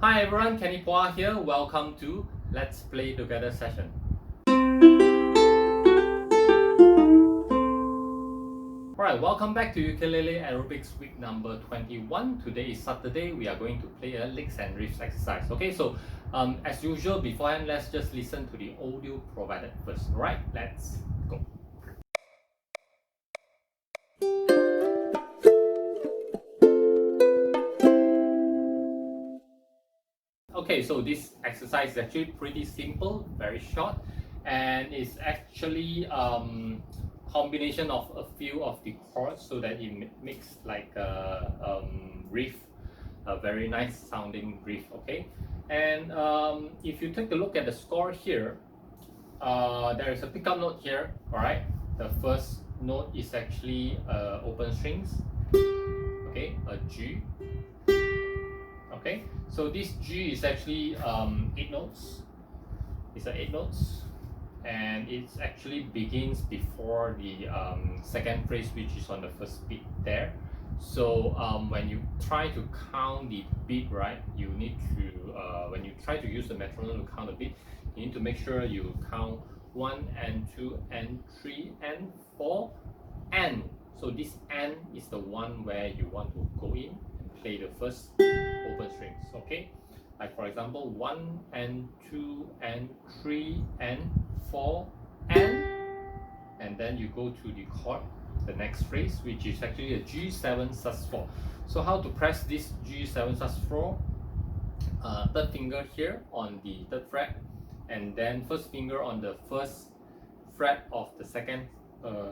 Hi everyone, Kenny Pua here. Welcome to Let's Play Together session. Alright, welcome back to Ukulele Aerobics week number 21. Today is Saturday. We are going to play a licks and riffs exercise. Okay, so as usual, beforehand, let's just listen to the audio provided first. Alright, let's go. Okay, so this exercise is actually pretty simple, very short, and it's actually combination of a few of the chords so that it makes like a riff, a very nice sounding riff. Okay, and if you take a look at the score here, there is a pickup note here. All right, the first note is actually open strings. Okay, a G. Okay, so this G is actually 8 notes. It's 8 notes, and it actually begins before the second phrase, which is on the first beat there. So when you try to count the beat, right, you need to when you try to use the metronome to count the beat, you need to make sure you count 1 and 2 and 3 and 4 and. So this and is the one where you want to go in and play the first open strings. Okay, like for example 1 and 2 and 3 and 4 and then you go to the chord, the next phrase, which is actually a G7 sus4. So how to press this G7 sus4? Third finger here on the third fret, and then first finger on the first fret of the second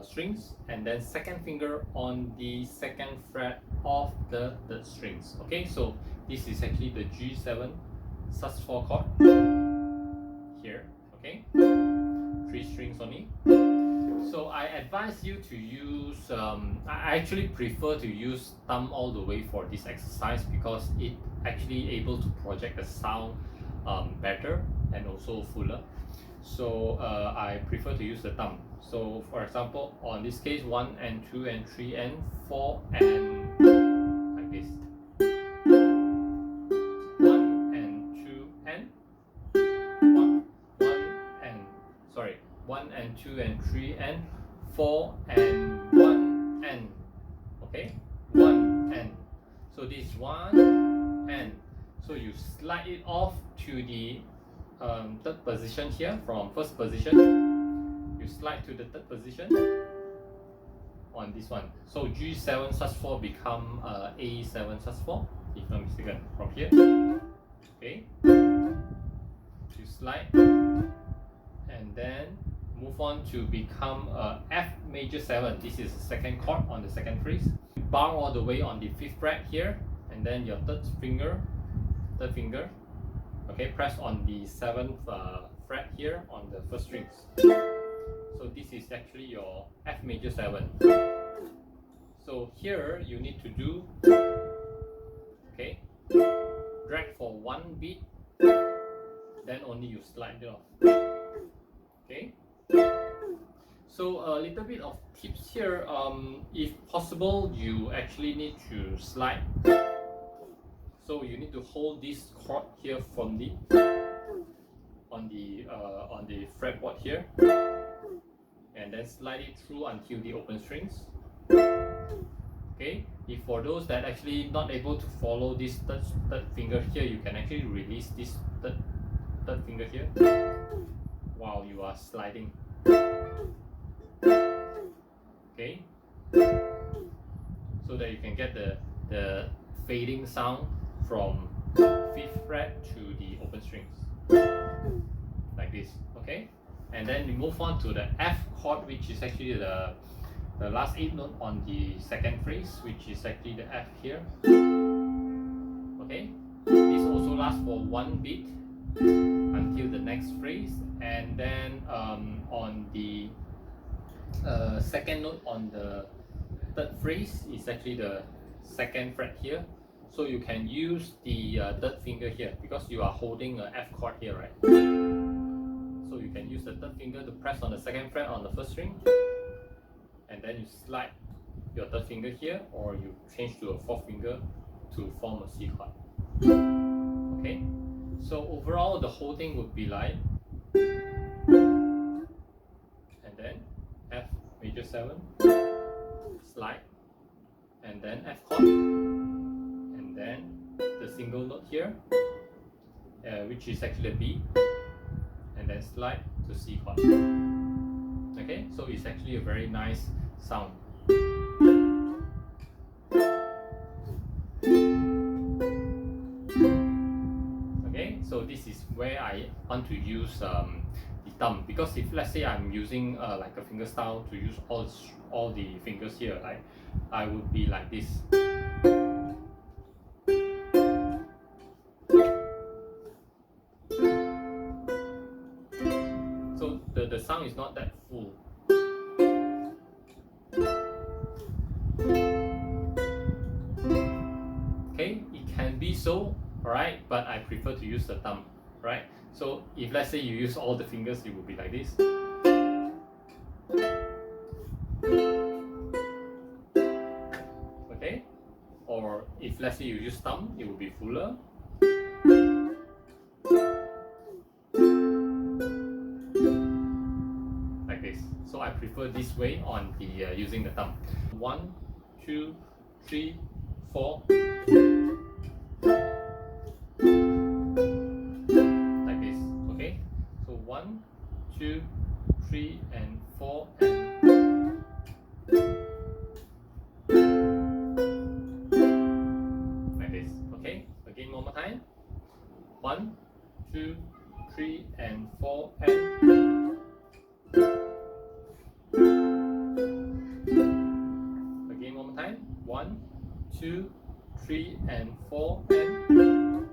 strings, and then second finger on the second fret of the third strings. Okay, so this is actually the G7 sus4 chord here. Okay, 3 strings only. So I advise you to use I actually prefer to use thumb all the way for this exercise because it actually able to project the sound better and also fuller. So I prefer to use the thumb. So for example, on this case, 1 and 2 and 3 and 4 and like this. 1 and 2 and 1 and 2 and 3 and 4 and 1 and. Okay, 1 and. So this 1 and. So you slide it off to the third position here from first position. You slide to the third position on this one. So G7 sus4 become A7 sus4, if I'm not mistaken, from here. Okay, you slide and then move on to become F major 7. This is the second chord on the second phrase. Bar all the way on the 5th fret here, and then your third finger, okay, press on the 7th fret here on the first strings. So this is actually your F major 7. So here you need to do, okay, drag for 1 beat, then only you slide it off. Okay, so a little bit of tips here. If possible, you actually need to slide. So you need to hold this chord here from the on the fretboard here, and then slide it through until the open strings. Okay, if for those that actually not able to follow this third finger here, you can actually release this third finger here while you are sliding. Okay, so that you can get the fading sound from 5th fret to the open strings like this. Okay, and then we move on to the F chord, which is actually the last 8 note on the second phrase, which is actually the F here. Okay, this also lasts for 1 beat until the next phrase, and then on the second note on the third phrase is actually the second fret here. So you can use the third finger here because you are holding a F chord here, right? So you can use the third finger to press on the second fret on the first string, and then you slide your third finger here, or you change to a 4th finger to form a C chord. Okay, so overall the whole thing would be like, and then F major 7, slide, and then F chord, and then the single note here, which is actually a B, and then slide to C chord. Okay, so it's actually a very nice sound. Okay, so this is where I want to use the thumb, because if let's say I'm using like a fingerstyle to use all the fingers here, right, I would be like this. So the sound is not that full. Okay, it can be so, alright, but I prefer to use the thumb, right? So if let's say you use all the fingers, it will be like this. Okay, or if let's say you use thumb, it will be fuller. Like this. So I prefer this way on the using the thumb. 1, 2, 3, 4. Like this. Okay. So 1, 2, 3, and 4, and like this. Okay. Again, one more time. 1, 2, 3, and 4, and again, one more time. 1, 2, 3, and 4, and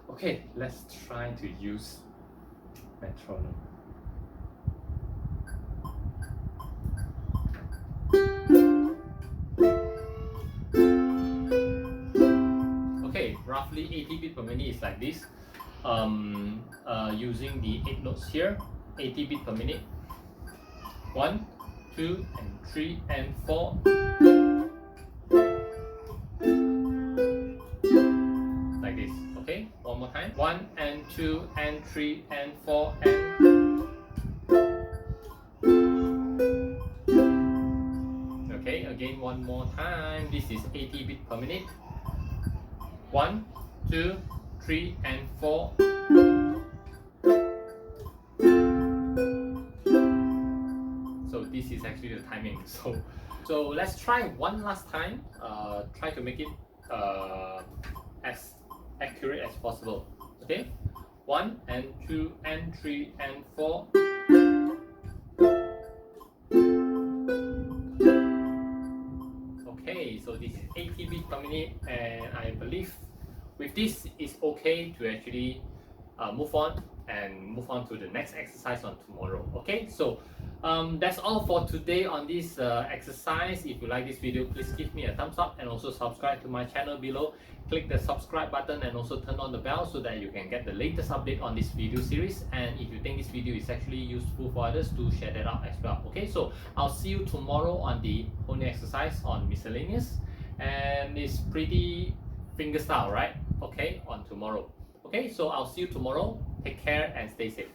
okay, let's try to use metronome. Okay, roughly 80 beats per minute is like this. Using the 8 notes here, 80 beats per minute. 1, 2, and 3, and 4. Like this. Okay, one more time. 1 and 2 and 3 and 4 and. Okay, again one more time. This is 80 beats per minute. 1, 2, 3, and 4. So this is actually the timing. So let's try one last time. Try to make it as accurate as possible. Okay, 1 and 2 and 3 and 4. Okay, so this is 80 beats per minute, and I believe with this it's okay to actually move on to the next exercise on tomorrow. Okay, so that's all for today on this exercise. If you like this video, please give me a thumbs up and also subscribe to my channel below. Click the subscribe button and also turn on the bell so that you can get the latest update on this video series. And if you think this video is actually useful for others, do share that out as well. Okay, so I'll see you tomorrow on the whole new exercise on miscellaneous, and it's pretty fingerstyle, right? Okay, on tomorrow. Okay, so I'll see you tomorrow. Take care and stay safe.